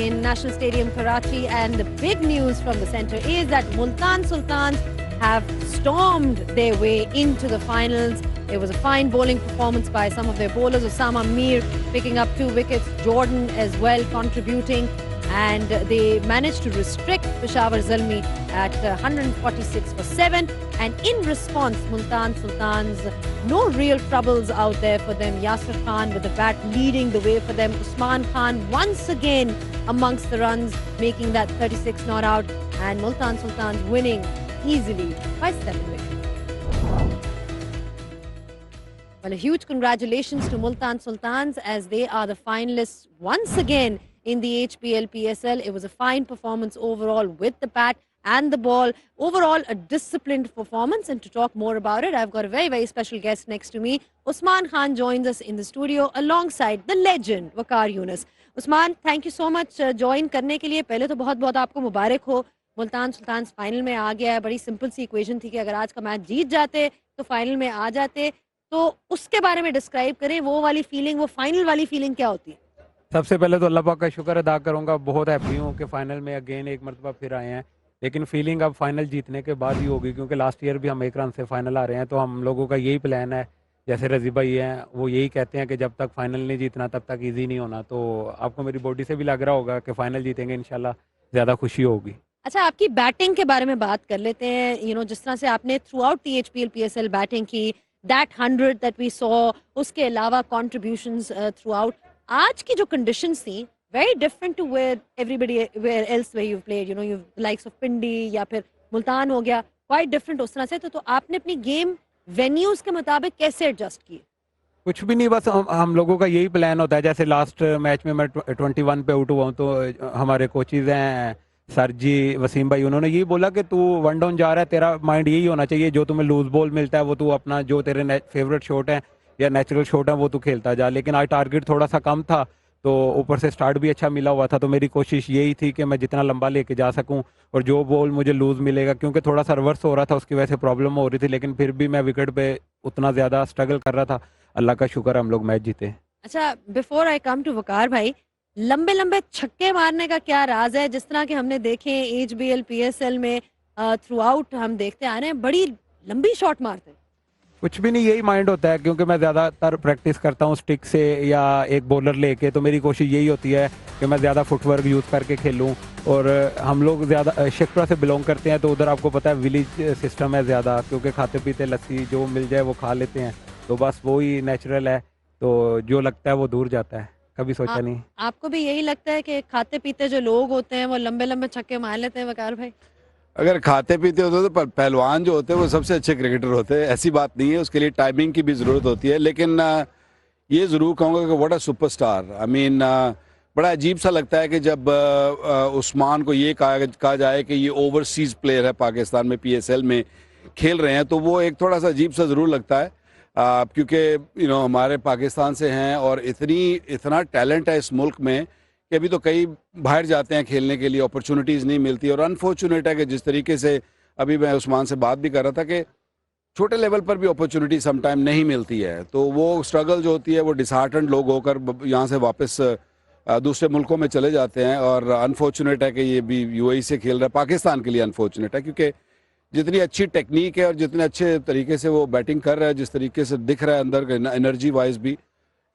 in National Stadium, Karachi, and the big news from the centre is that Multan Sultans have stormed their way into the finals. It was a fine bowling performance by some of their bowlers. Osama Mir picking up 2 wickets, Jordan as well contributing, and they managed to restrict Peshawar Zalmi at 146 for 7. And in response, Multan Sultans, no real troubles out there for them. Yaser Khan with the bat leading the way for them. Usman Khan once again amongst the runs, making that 36 not out, and Multan Sultans winning easily by 7 wickets. Well, a huge congratulations to Multan Sultans as they are the finalists once again in the HBL PSL. It was a fine performance overall with the bat and the ball. Overall, a disciplined performance. And to talk more about it, I've got a very, very special guest next to me. Usman Khan joins us in the studio alongside the legend, Waqar Younis. Usman, thank you so much join करने के लिए. पहले तो बहुत बहुत आपको मुबारक हो. Multan sultans final में आ गया है. बड़ी सिंपल सी इक्वेशन थी कि अगर आज का मैच जीत जाते तो फाइनल में आ जाते. तो उसके बारे में डिस्क्राइब करें, वो वाली फीलिंग, वो फाइनल वाली फीलिंग क्या होती है? सबसे पहले तो अल्लाह पाक का शुक्र अदा करूंगा. बहुत हैप्पी हूँ कि फाइनल में अगेन एक मरतबा फिर आए हैं. लेकिन फीलिंग अब फाइनल जीतने के बाद ही होगी, क्योंकि लास्ट ईयर भी हम 1 रन से फाइनल आ रहे हैं. तो हम लोगों का यही प्लान है, जैसे रजी भाई हैं वो यही कहते हैं कि जब तक फाइनल नहीं जीतना तब तक ईजी नहीं होना. तो आपको मेरी बॉडी से भी लग रहा होगा कि फाइनल जीतेंगे इंशाल्लाह, ज़्यादा खुशी होगी. अच्छा, आपकी बैटिंग के बारे में बात कर लेते हैं. जिस तरह से आपने through out the HBL PSL batting की, दैट 100 दैट वी सॉ, उसके अलावा कॉन्ट्रीब्यूशंस थ्रू आउट, आज की जो कंडीशंस थी very different to where else where you've played, you've likes of Pindi या फिर मुल्तान हो गया, quite different उस तरह से. तो आपने अपनी गेम वेन्यूज के मुताबिक कैसे एडजस्ट की? कुछ भी नहीं, बस हम लोगों का यही प्लान होता है. जैसे लास्ट मैच में मैं 21 पे आउट हुआ हूँ, तो हमारे कोचेज हैं सर जी, वसीम भाई, उन्होंने यही बोला कि तू 1 डाउन जा रहा है, तेरा माइंड यही होना चाहिए, जो तुम्हें लूज बॉल मिलता है वो तू अपना, जो तेरे फेवरेट शॉट है या नेचुरल शॉट है वो तू खेलता जा. लेकिन आज टारगेट थोड़ा सा कम था, तो ऊपर से स्टार्ट भी अच्छा मिला हुआ था. तो मेरी कोशिश यही थी कि मैं जितना लंबा लेके जा सकूं, और जो बॉल मुझे लूज़ मिलेगा, क्योंकि थोड़ा सा रिवर्स हो रहा था उसकी वजह से प्रॉब्लम हो रही थी, लेकिन फिर भी मैं विकेट पे उतना ज़्यादा स्ट्रगल कर रहा था. अल्लाह का शुक्र हम लोग मैच जीते. अच्छा, बिफोर आई कम टू वकार भाई, लंबे लंबे छक्के मारने का क्या राज है? जिस तरह के हमने देखे HBL PSL में थ्रू आउट हम देखते आ रहे हैं, बड़ी लंबी शॉट मारते हैं. कुछ भी नहीं, यही माइंड होता है, क्योंकि मैं ज़्यादातर प्रैक्टिस करता हूँ स्टिक से या एक बॉलर लेके. तो मेरी कोशिश यही होती है कि मैं ज़्यादा फुटवर्क यूज़ करके खेलूँ. और हम लोग ज़्यादा शेखपुरा से बिलोंग करते हैं, तो उधर आपको पता है विलेज सिस्टम है ज़्यादा, क्योंकि खाते पीते लस्सी जो मिल जाए वो खा लेते हैं. तो बस वो ही नेचुरल है, तो जो लगता है वो दूर जाता है. कभी सोचा नहीं. आपको भी यही लगता है कि खाते पीते जो लोग होते हैं वो लंबे लंबे छक्के मार लेते हैं वकार भाई? अगर खाते पीते होते तो पहलवान जो होते हैं वो सबसे अच्छे क्रिकेटर होते हैं. ऐसी बात नहीं है, उसके लिए टाइमिंग की भी ज़रूरत होती है. लेकिन ये ज़रूर कहूँगा कि what a superstar. I mean, बड़ा अजीब सा लगता है कि जब उस्मान को ये कहा जाए कि ये ओवरसीज़ प्लेयर है, पाकिस्तान में PSL में खेल रहे हैं, तो वो एक थोड़ा सा अजीब सा ज़रूर लगता है. क्योंकि हमारे पाकिस्तान से हैं और इतना टैलेंट है इस मुल्क में कि अभी तो कई बाहर जाते हैं खेलने के लिए, अपॉर्चुनिटीज़ नहीं मिलती. और अनफॉर्चुनेट है कि जिस तरीके से अभी मैं उस्मान से बात भी कर रहा था कि छोटे लेवल पर भी अपॉर्चुनिटी सम टाइम नहीं मिलती है, तो वो स्ट्रगल जो होती है वो डिसहार्टेंड लोग होकर यहाँ से वापस दूसरे मुल्कों में चले जाते हैं. और अनफॉर्चुनेट है कि ये भी UAE से खेल रहा है. पाकिस्तान के लिए अनफॉर्चुनेट है, क्योंकि जितनी अच्छी टेक्निक है और जितने अच्छे तरीके से वो बैटिंग कर रहा है, जिस तरीके से दिख रहा है अंदर एनर्जी वाइज भी,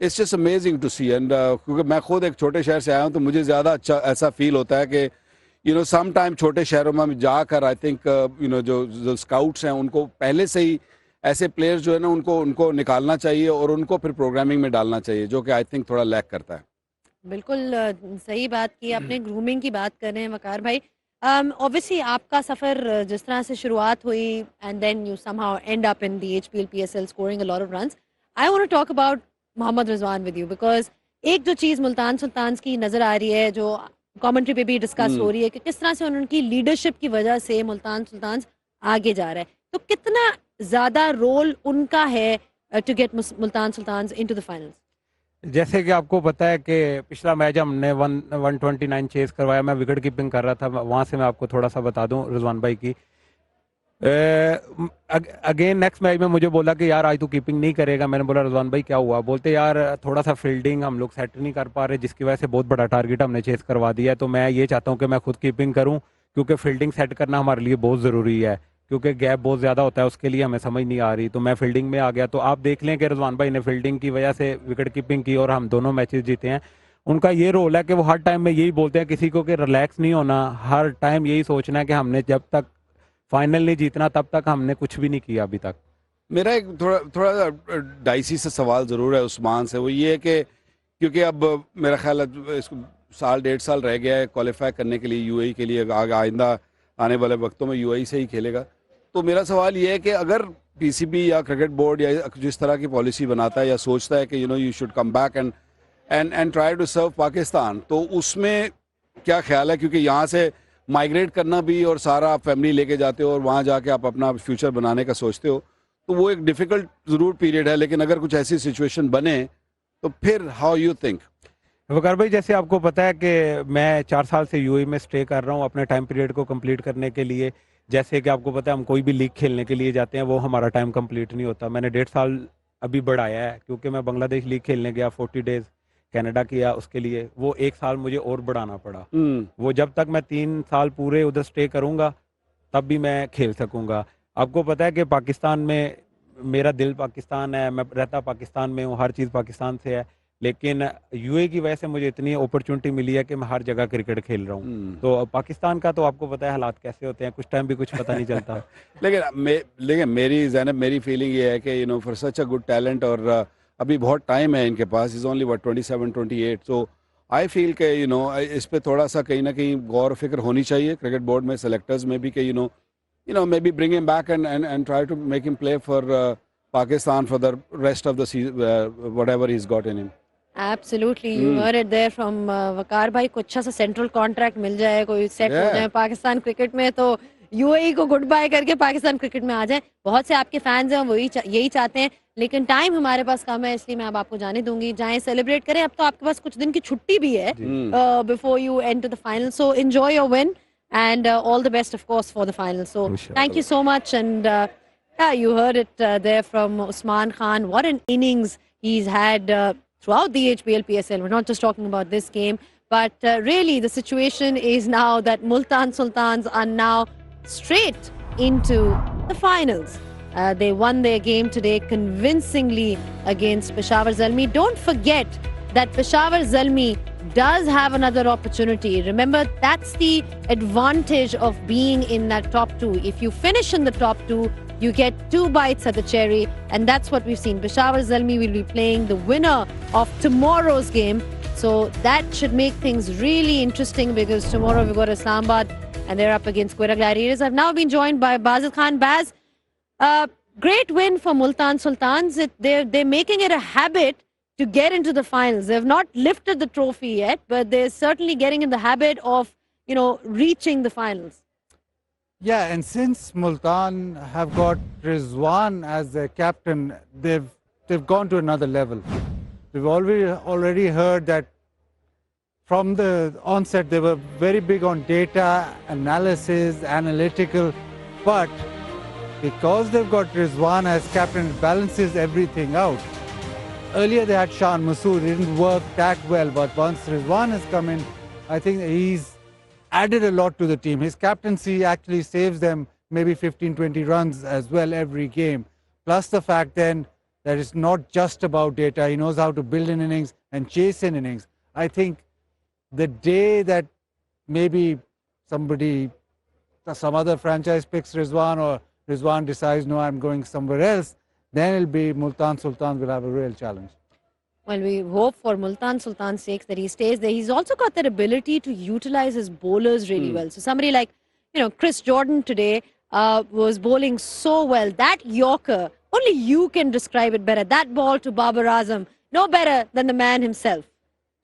it's just amazing to see. And क्योंकि मैं खुद एक छोटे शहर से आया हूँ, तो मुझे ज़्यादा अच्छा ऐसा फील होता है कि सम टाइम छोटे शहरों में जाकर आई थिंक जो स्काउट्स हैं उनको पहले से ही ऐसे प्लेयर्स जो है ना उनको निकालना चाहिए और उनको फिर प्रोग्रामिंग में डालना चाहिए, जो कि आई थिंक थोड़ा लैक करता है. बिल्कुल सही बात की आपने. ग्रूमिंग की बात कर रहे हैं वकार भाई. ऑब्वियसली आपका सफ़र जिस तरह से शुरुआत हुई and then you somehow end up in the HBL PSL scoring a lot of runs. I want to talk about Mohammad Rizwan with you, because एक जो चीज़ मुल्तान सुल्तान्स की नज़र आ रही है, जो कमेंट्री पे भी डिस्कस हो रही है, कि किस तरह से उनकी लीडरशिप की वजह से मुल्तान सुल्तान्स आगे जा रहा है. तो कितना ज़्यादा रोल उनका है to get Multan Sultans into the finals? जैसे कि आपको पता है कि पिछला मैच हमने 129 चेस करवाया. मैं विकेट कीपिंग कर रहा था. वहाँ से मैं आपको थोड़ा सा बता दूं रिजवान भाई की, अगेन नेक्स्ट मैच में मुझे बोला कि यार आज तू कीपिंग नहीं करेगा। मैंने बोला रजवान भाई क्या हुआ? बोलते यार थोड़ा सा फील्डिंग हम लोग सेट नहीं कर पा रहे, जिसकी वजह से बहुत बड़ा टारगेट हमने चेस करवा दिया है। तो मैं ये चाहता हूँ कि मैं खुद कीपिंग करूँ, क्योंकि फील्डिंग सेट करना हमारे लिए बहुत ज़रूरी है, क्योंकि गैप बहुत ज़्यादा होता है, उसके लिए हमें समझ नहीं आ रही। तो मैं फील्डिंग में आ गया। तो आप देख लें कि रजवान भाई ने फील्डिंग की वजह से विकेट कीपिंग की और हम दोनों मैचेस जीते हैं। उनका ये रोल है कि वो हर टाइम में यही बोलते हैं किसी को कि रिलैक्स नहीं होना, हर टाइम यही सोचना है कि हमने जब तक फाइनल नहीं जीतना तब तक हमने कुछ भी नहीं किया अभी तक। मेरा एक थोड़ा थोड़ा डाइसी से सवाल ज़रूर है उस्मान से, वो ये है कि क्योंकि अब मेरा ख्याल है इसको साल 1.5 साल रह गया है क्वालिफाई करने के लिए यूएई के लिए, आइंदा आने वाले वक्तों में यूएई से ही खेलेगा। तो मेरा सवाल ये है कि अगर पीसीबी या क्रिकेट बोर्ड या जिस तरह की पॉलिसी बनाता है या सोचता है कि you should come back and try to serve Pakistan, तो उसमें क्या ख्याल है? क्योंकि यहाँ से माइग्रेट करना भी और सारा आप फैमिली लेके जाते हो और वहाँ जाके आप अपना फ्यूचर बनाने का सोचते हो, तो वो एक डिफ़िकल्ट ज़रूर पीरियड है। लेकिन अगर कुछ ऐसी सिचुएशन बने तो फिर हाउ यू थिंक? वकार भाई, जैसे आपको पता है कि मैं 4 साल से यूएई में स्टे कर रहा हूँ अपने टाइम पीरियड को कंप्लीट करने के लिए। जैसे कि आपको पता है हम कोई भी लीग खेलने के लिए जाते हैं, वो हमारा टाइम कंप्लीट नहीं होता। मैंने 1.5 साल अभी बढ़ाया है, क्योंकि मैं बांग्लादेश लीग खेलने गया 40 डेज कनाडा किया, उसके लिए वो 1 साल मुझे और बढ़ाना पड़ा। वो जब तक मैं 3 साल पूरे उधर स्टे करूँगा तब भी मैं खेल सकूँगा। आपको पता है कि पाकिस्तान में मेरा दिल पाकिस्तान है, मैं रहता पाकिस्तान में हूँ, हर चीज़ पाकिस्तान से है। लेकिन यूएई की वजह से मुझे इतनी अपॉर्चुनिटी मिली है कि मैं हर जगह क्रिकेट खेल रहा हूँ। तो पाकिस्तान का तो आपको पता है हालात कैसे होते हैं, कुछ टाइम भी कुछ पता नहीं चलता। लेकिन मेरी फीलिंग ये है कि for such a good talent, और अभी बहुत टाइम है इनके पास, is only 27 28। So I feel के इस पे थोड़ा सा कहीं ना कहीं गौर फिक्र होनी चाहिए क्रिकेट बोर्ड में, सेलेक्टर्स में भी, कि maybe bring him back and try to make him play for Pakistan for the rest of the season, whatever he is got in him. Absolutely, you heard it there from Waqar भाई को अच्छा सा central contract मिल जाए, कोई set हो जाए Pakistan cricket में, तो यूएई को गुड बाय करके पाकिस्तान क्रिकेट में आ जाए। बहुत से आपके फैंस हैं, वही यही चाहते हैं, लेकिन टाइम हमारे पास कम है, इसलिए मैं अब आपको जाने दूंगी। जाएं, सेलिब्रेट करें, अब तो आपके पास कुछ दिन की छुट्टी भी है before you enter the final. So enjoy your win and all the best, of course, for the final. So thank you so much. And yeah, you heard it there from Usman Khan. What an innings he's had throughout the HBL PSL. We're not just talking about this game, but really the situation is now that Multan Sultans are now straight into the finals. They won their game today convincingly against Peshawar Zalmi. Don't forget that Peshawar Zalmi does have another opportunity. Remember, that's the advantage of being in that top 2. If you finish in the top 2, you get 2 bites at the cherry, and that's what we've seen. Peshawar Zalmi will be playing the winner of tomorrow's game, so that should make things really interesting, because tomorrow we've got Islamabad and they're up against Quetta Gladiators. I've now been joined by Basil Khan. Baz, great win for Multan Sultans. They're making it a habit to get into the finals. They've not lifted the trophy yet, but they're certainly getting in the habit of, reaching the finals. Yeah, and since Multan have got Rizwan as their captain, they've gone to another level. We've already heard that from the onset they were very big on data analysis, analytical, but because they've got Rizwan as captain, it balances everything out. Earlier they had Shan Masood, it didn't work that well, but once Rizwan has come in, I think he's added a lot to the team. His captaincy actually saves them maybe 15-20 runs as well every game. Plus the fact then that it's not just about data, he knows how to build in innings and chase in innings. I think the day that maybe some other franchise picks Rizwan, or Rizwan decides, no, I'm going somewhere else, then it'll be Multan Sultans will have a real challenge. Well, we hope for Multan Sultan's sake that he stays there. He's also got that ability to utilize his bowlers really well. So somebody like, Chris Jordan today was bowling so well. That Yorker, only you can describe it better. That ball to Babar Azam, no better than the man himself.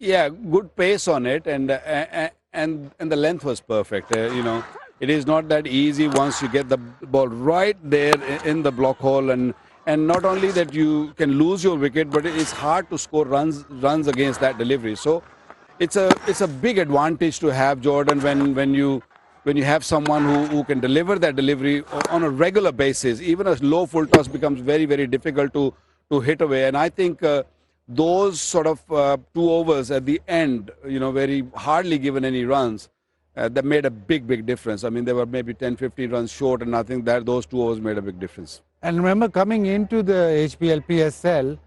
Yeah, good pace on it, and the length was perfect. It is not that easy once you get the ball right there in the block hole, and not only that you can lose your wicket, but it's hard to score runs against that delivery. So it's a big advantage to have Jordan when you when you have someone who can deliver that delivery on a regular basis, even a low full toss becomes very, very difficult to hit away. And I think those sort of 2 overs at the end, where he hardly given any runs, that made a big, big difference. I mean, they were maybe 10, 15 runs short, and I think that those 2 overs made a big difference. And remember, coming into the HBL PSL,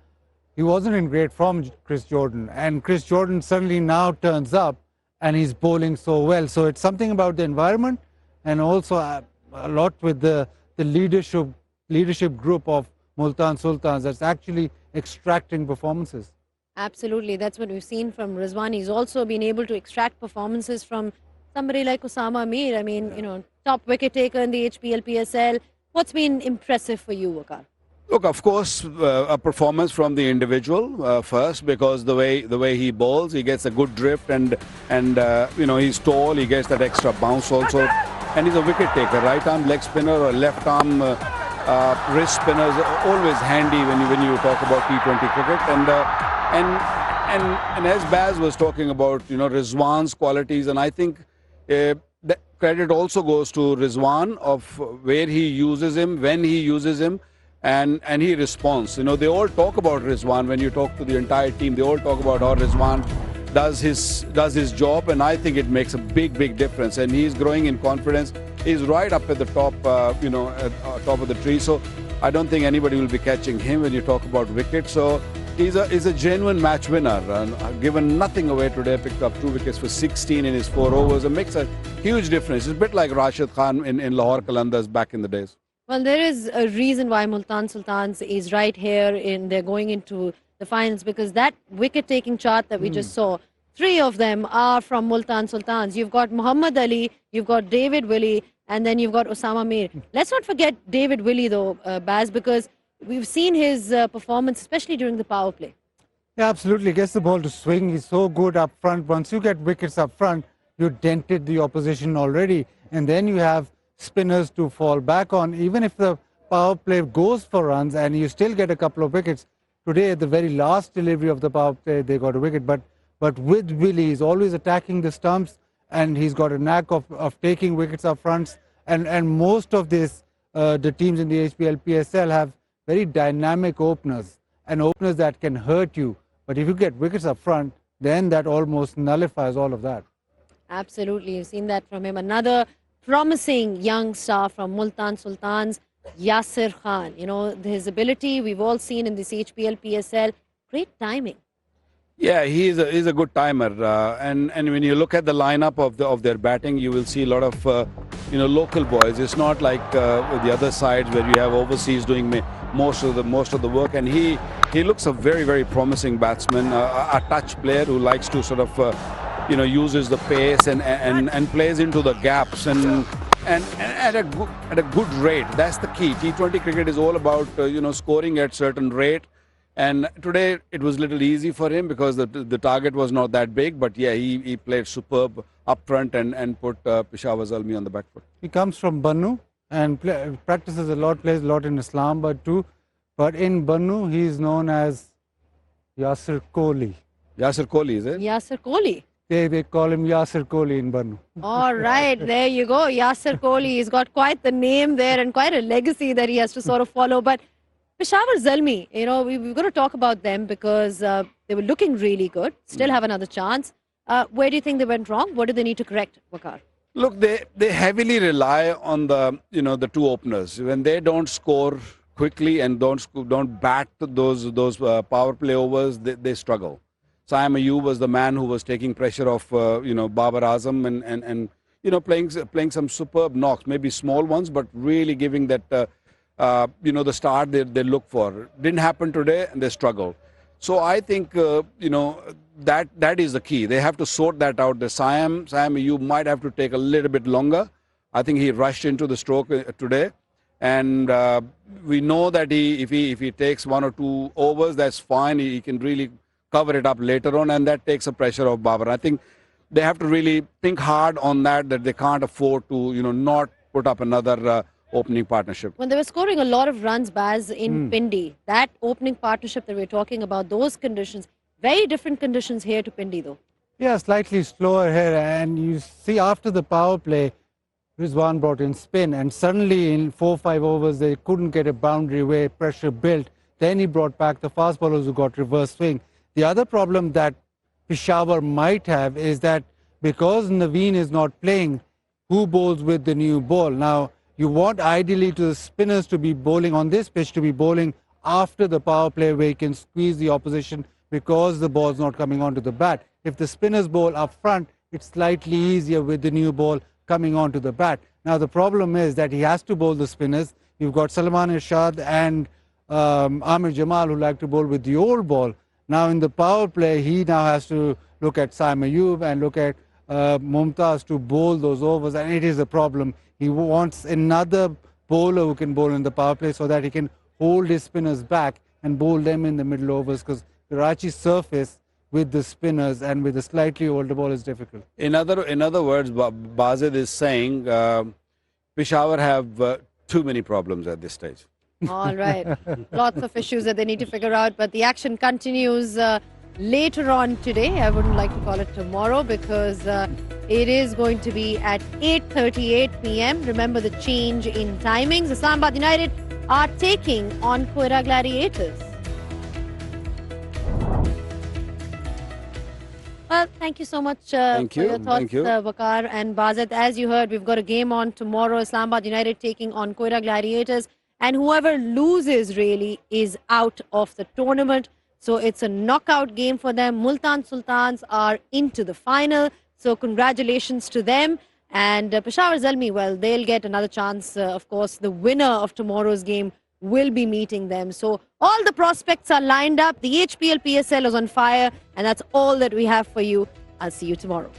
he wasn't in great form, Chris Jordan. And Chris Jordan suddenly now turns up and he's bowling so well. So it's something about the environment and also a lot with the leadership group of Multan Sultans that's actually extracting performances. Absolutely. That's what we've seen from Rizwan. He's also been able to extract performances from somebody like Usman Khan. I mean, top wicket taker in the HBL PSL. What's been impressive for you, Waqar? Look, of course, a performance from the individual first, because the way he bowls, he gets a good drift, and he's tall, he gets that extra bounce also, and he's a wicket taker. Right arm leg spinner or left arm wrist spinner is always handy when you talk about T20 cricket. And as Baz was talking about, Rizwan's qualities, and I think the credit also goes to Rizwan of where he uses him, when he uses him. And he responds. They all talk about Rizwan. When you talk to the entire team, they all talk about how Rizwan does his job, and I think it makes a big, big difference. And he's growing in confidence. He's right up at the top, at top of the tree. So I don't think anybody will be catching him when you talk about wickets. So he's a genuine match winner. Given nothing away today, picked up 2 wickets for 16 in his 4 overs. It makes a huge difference. It's a bit like Rashid Khan in Lahore Qalandars back in the days. Well, there is a reason why Multan Sultans is right here they're going into the finals, because that wicket-taking chart that we just saw, 3 of them are from Multan Sultans. You've got Muhammad Ali, you've got David Willey, and then you've got Osama Mir. Let's not forget David Willey though, Baz, because we've seen his performance, especially during the power play. Yeah, absolutely. Gets the ball to swing. He's so good up front. Once you get wickets up front, you dented the opposition already. And then you have spinners to fall back on. Even if the power play goes for runs and you still get a couple of wickets. Today, at the very last delivery of the power play, they got a wicket. But with Willey, he's always attacking the stumps, and he's got a knack of taking wickets up front. And most of this, the teams in the HBL PSL have very dynamic openers, and openers that can hurt you. But if you get wickets up front, then that almost nullifies all of that. Absolutely. You've seen that from him. Another promising young star from Multan Sultans, Yaser Khan. His ability we've all seen in this HBL PSL. Great timing. Yeah, he's a good timer. And when you look at the lineup of their batting, you will see a lot of local boys. It's not like with the other sides where you have overseas doing most of the work. And he looks a very, very promising batsman, a touch player who likes to sort of uses the pace and plays into the gaps and at a good rate. That's the key. T20 cricket is all about scoring at certain rate. And today it was a little easy for him because the target was not that big. But yeah, he played superb up front and put Peshawar Zalmi on the back foot. He comes from Bannu and practices a lot, plays a lot in Islamabad too. But in Bannu, he is known as Yaser Kohli. Yaser Kohli, is it? Yaser Kohli. They call him Yaser Kohli in Bannu. All right, there you go. Yaser Kohli. He's got quite the name there and quite a legacy that he has to sort of follow. But Peshawar Zalmi, we've got to talk about them because they were looking really good. Still have another chance. Where do you think they went wrong? What do they need to correct, Waqar? Look, they heavily rely on the 2 openers. When they don't score quickly and don't bat those power play overs, they struggle. Syam Ayub was the man who was taking pressure off Babar Azam and playing some superb knocks, maybe small ones, but really giving that the start they look for. Didn't happen today, and they struggled. So I think that is the key. They have to sort that out. The Syam Ayub might have to take a little bit longer. I think he rushed into the stroke today, and we know that if he takes 1 or 2 overs, that's fine. He can really cover it up later on, and that takes the pressure off Babar. I think they have to really think hard on that they can't afford to not put up another opening partnership. When they were scoring a lot of runs, Baz, in Pindi, that opening partnership that we're talking about, those conditions, very different conditions here to Pindi though. Yeah, slightly slower here, and you see after the power play, Rizwan brought in spin, and suddenly in 4-5 overs they couldn't get a boundary where pressure built. Then he brought back the fast bowlers who got reverse swing. The other problem that Peshawar might have is that because Naveen is not playing, who bowls with the new ball? Now, you want ideally to the spinners to be bowling on this pitch, to be bowling after the power play where you can squeeze the opposition because the ball's not coming onto the bat. If the spinners bowl up front, it's slightly easier with the new ball coming onto the bat. Now, the problem is that he has to bowl the spinners. You've got Salman Irshad and Amir Jamal who like to bowl with the old ball. Now, in the power play, he now has to look at Saim Ayub and look at Mumtaz to bowl those overs, and it is a problem. He wants another bowler who can bowl in the power play so that he can hold his spinners back and bowl them in the middle overs, because Karachi's surface with the spinners and with a slightly older ball is difficult. In other words, Bazid is saying Peshawar have too many problems at this stage. All right. Lots of issues that they need to figure out, but the action continues later on today. I wouldn't like to call it tomorrow because it is going to be at 8:38 p.m. Remember the change in timings. Islamabad United are taking on Quetta Gladiators. Well, thank you so much for your thoughts, Waqar and Bazat. As you heard, we've got a game on tomorrow. Islamabad United taking on Quetta Gladiators. And whoever loses really is out of the tournament. So it's a knockout game for them. Multan Sultans are into the final. So congratulations to them. And Peshawar Zalmi, well, they'll get another chance. Of course, the winner of tomorrow's game will be meeting them. So all the prospects are lined up. The HBL PSL is on fire. And that's all that we have for you. I'll see you tomorrow.